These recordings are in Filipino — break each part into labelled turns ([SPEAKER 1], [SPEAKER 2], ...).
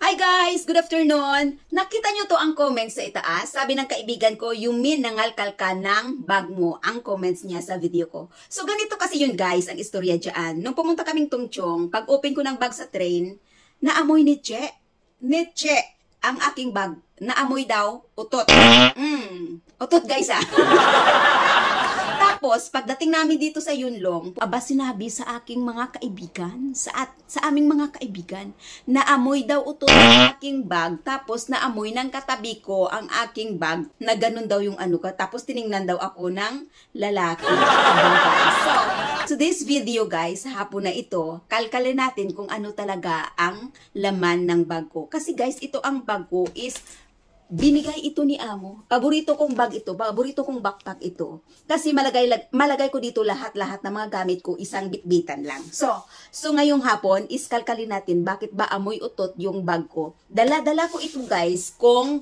[SPEAKER 1] Hi guys! Good afternoon! Nakita nyo to ang comments sa itaas. Sabi ng kaibigan ko, yung min nangalkal ka ng bag mo. Ang comments niya sa video ko. So ganito kasi yun guys, ang istorya dyan. Nung pumunta kaming Tungchong, pag open ko ng bag sa train, naamoy ni Che. Ang aking bag. Naamoy daw, utot. Utot guys ah. Tapos, pagdating namin dito sa Yunlong, sinabi sa aking mga kaibigan, sa aming mga kaibigan, naamoy daw utot ang aking bag, tapos naamoy ng katabi ko ang aking bag, na ganun daw yung ano ka, tapos tiningnan daw ako ng lalaki. So, today's video guys, hapon na ito, kalkalin natin kung ano talaga ang laman ng bag ko. Kasi guys, ito ang bag ko is binigay ito ni amo. Paborito kong bag ito, paborito kong backpack ito. Kasi malagay ko dito lahat-lahat ng mga gamit ko, isang bitbitan lang. So ngayong hapon, iskalkalin natin bakit ba amoy utot yung bag ko. Dala-dala ko ito guys, kung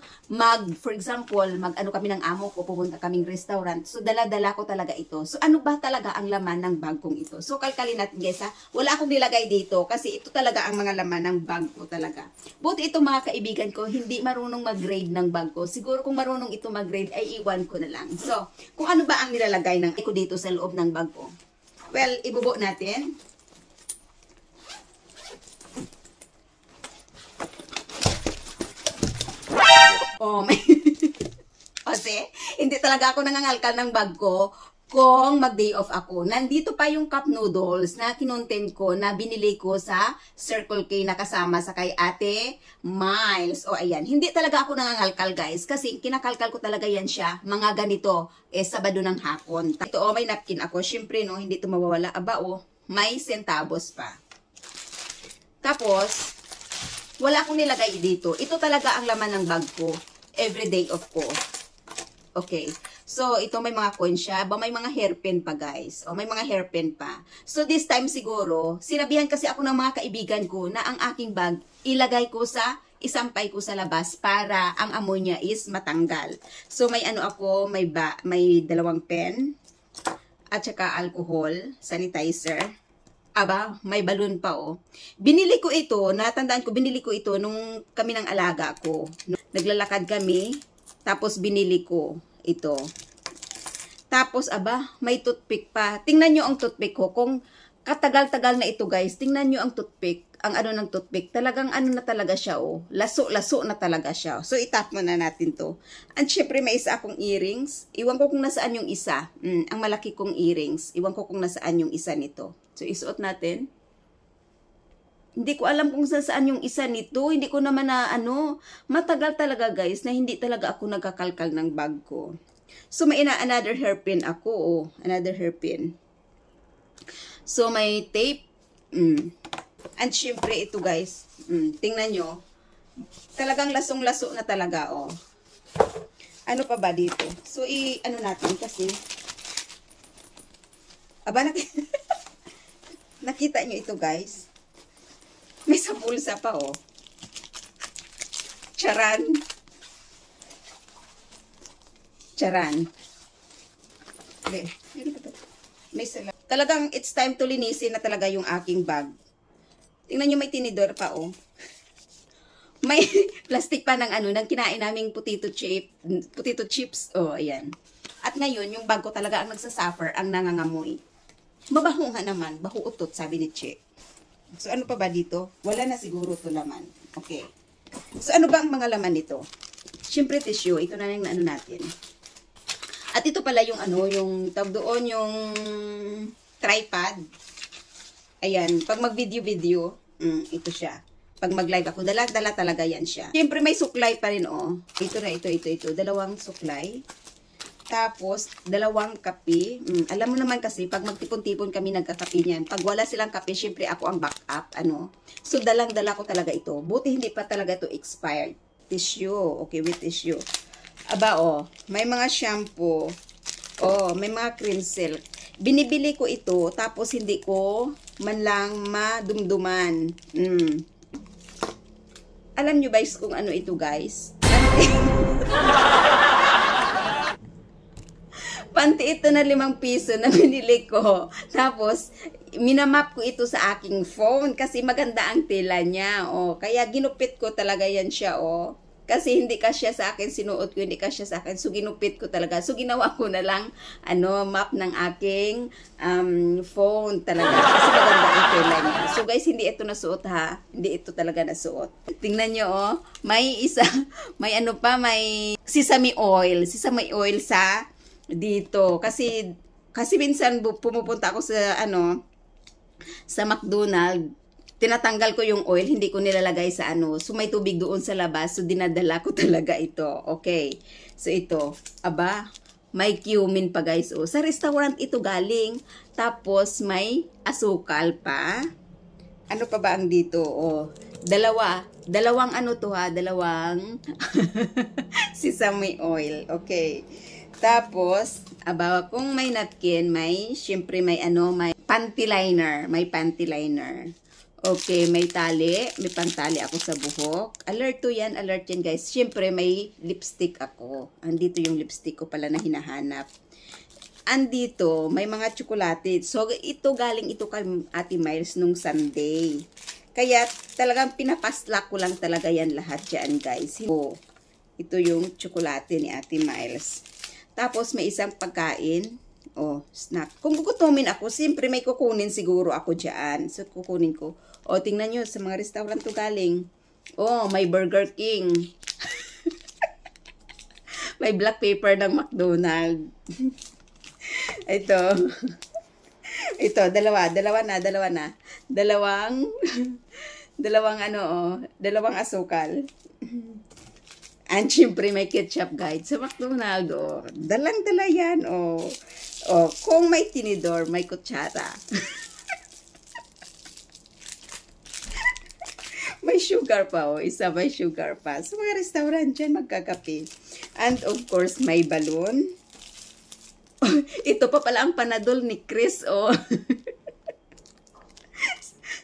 [SPEAKER 1] for example, ano kami ng amo ko, pupunta kaming restaurant. So dala-dala ko talaga ito. So ano ba talaga ang laman ng bag kong ito? So kalkalin natin guys ha. Wala akong nilagay dito kasi ito talaga ang mga laman ng bag ko talaga. Buti ito mga kaibigan ko, hindi marunong mag-grade ng bag ko. Siguro kung marunong ito mag-grade ay iwan ko na lang. So, kung ano ba ang nilalagay ng ko dito sa loob ng bag ko? Well, ibubo natin. Oh, may kasi hindi talaga ako nangangalkal ng bag ko kung mag-day off ako. Nandito pa yung cup noodles na kinontent ko na binili ko sa Circle K na kasama sa kay Ate Miles. O ayan, hindi talaga ako nangangalkal guys kasi kinakalkal ko talaga yan siya. Mga ganito, Sabado ng hapon. Ito may napkin ako. Syempre no, hindi ito mawawala. Aba may centavos pa. Tapos, wala akong nilagay dito. Ito talaga ang laman ng bag ko. Everyday off ko. Okay. So, ito may mga coin siya. May mga hairpin pa, guys. O, may mga hairpin pa. So, this time siguro, sinabihan kasi ako ng mga kaibigan ko na ang aking bag, ilasampay ko sa labas para ang amoy niya is matanggal. So, may ano ako, may dalawang pen, at saka alcohol, sanitizer. May balloon pa Binili ko ito, natandaan ko, binili ko ito nung kami ng alaga ko. Naglalakad kami, tapos binili ko ito. Tapos, may toothpick pa. Tingnan nyo ang toothpick ko. Kung katagal-tagal na ito, guys, tingnan nyo ang toothpick. Ang ano ng toothpick. Talagang ano na talaga siya, Laso-laso na talaga siya. So, itap muna natin to. And syempre, may isa akong earrings. Iwan ko kung nasaan yung isa. Ang malaki kong earrings. Iwan ko kung nasaan yung isa nito. So, isuot natin. Hindi ko alam kung saan yung isa nito. Hindi ko naman na matagal talaga guys na hindi talaga ako nagkakalkal ng bag ko. So may another hairpin ako. Another hairpin. So may tape. And syempre ito guys. Tingnan nyo. Talagang lasong-laso na talaga Ano pa ba dito? So ano natin kasi. Nakita nyo ito guys. May sa bulsa pa Charan. Charan. May sala. Talagang it's time to linisin na talaga yung aking bag. Tingnan nyo may tinidor pa May plastic pa ng ng kinain naming potato chips. Ayan. At ngayon, yung bag ko talaga ang nagsasuffer, ang nangangamoy. Mabaho nga naman. Baho utot, sabi ni Che. So, ano pa ba dito? Wala na siguro ito laman. Okay. So, ano ba ang mga laman nito? Siyempre, tissue. Ito na yung natin. At ito pala yung yung tawag doon, yung tripod. Ayan. Pag mag-video, ito siya. Pag mag-live ako, dala-dala talaga yan siya. Siyempre, may suklay pa rin, Ito na, ito. Dalawang suklay. Tapos, dalawang kape. Alam mo naman kasi, pag magtipon-tipon kami nagkakape niyan, pag wala silang kape, syempre ako ang backup, So, dalang-dala ko talaga ito. Buti hindi pa talaga ito expired. Tissue. Okay, with tissue. May mga shampoo. May mga cream silk. Binibili ko ito, tapos hindi ko man lang madumduman. Alam nyo guys kung ano ito guys? Panty ito na 5 piso na binili ko. Tapos, minamap ko ito sa aking phone kasi maganda ang tela niya. Oh, kaya ginupit ko talaga yan siya. Oh. Kasi hindi kasya sa akin, sinuot ko, hindi kasya sa akin. So, ginupit ko talaga. So, ginawa ko na lang, map ng aking phone talaga. Kasi maganda ang tela niya. So, guys, hindi ito nasuot ha. Hindi ito talaga nasuot. Tingnan nyo, oh. May isa, may may sesame oil. Sesame oil sa dito. Kasi minsan pumupunta ako sa McDonald's, tinatanggal ko yung oil, hindi ko nilalagay sa so may tubig doon sa labas, so dinadala ko talaga ito. Okay, so ito, may cumin pa guys, sa restaurant ito galing, tapos may asukal pa. Ano pa ba ang dito? Dalawang dalawang sesame oil. Okay, tapos kung may napkin, syempre may panty liner, Okay, may pantali ako sa buhok. Alert yan guys. Syempre may lipstick ako. Andito yung lipstick ko pala na hinahanap. Andito, may mga tsokolate. So, galing ito kay Ate Miles nung Sunday. Kaya talagang pinapasla ko lang talaga yan lahat dyan guys. Ito yung tsokolate ni Ate Miles. Tapos may isang pagkain. Snack. Kung gugutomin ako, siyempre may kukunin siguro ako dyan. So, kukunin ko. Tingnan nyo, sa mga restaurant to galing. May Burger King. May black pepper ng McDonald's. Ito. Dalawa na. Dalawang asukal. And syempre may ketchup guide sa McDonald's. Dalang-dala yan. Kung may tinidor, may kutsara. May sugar pa, isa may sugar pa. Sa mga restaurant dyan, magkakape. And of course, may balloon. Ito pa pala ang panadol ni Chris,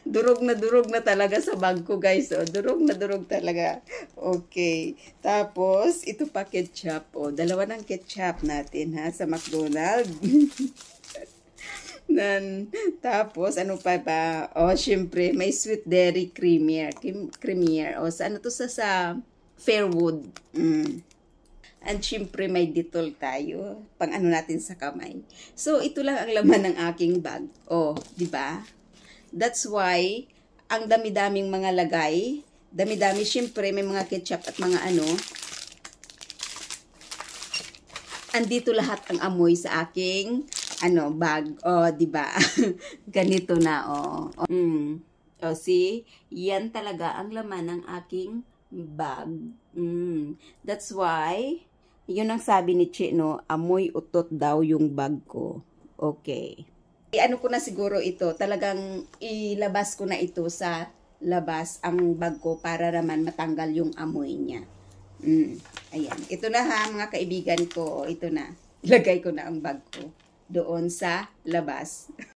[SPEAKER 1] Durog na talaga sa bag ko, guys, Durog talaga. Okay. Tapos, ito pa ketchup, Dalawa ng ketchup natin, ha, sa McDonald's. Tapos, ano pa ba? Syempre, may Sweet Dairy Creamier. Sa Fairwood. And syempre, may Dettol tayo. Pang natin sa kamay. So, ito lang ang laman ng aking bag. Di ba? That's why, ang dami-daming mga lagay. Dami-dami, syempre, may mga ketchup at mga andito lahat ang amoy sa aking bag. Di ba? Ganito na, see? Yan talaga ang laman ng aking bag. That's why, yun ang sabi ni Che, amoy utot daw yung bag ko. Okay. Ko na siguro ito, talagang ilabas ko na ito sa labas ang bag ko para naman matanggal yung amoy niya. Ayan. Ito na ha, mga kaibigan ko. Ito na. Ilagay ko na ang bag ko doon sa labas.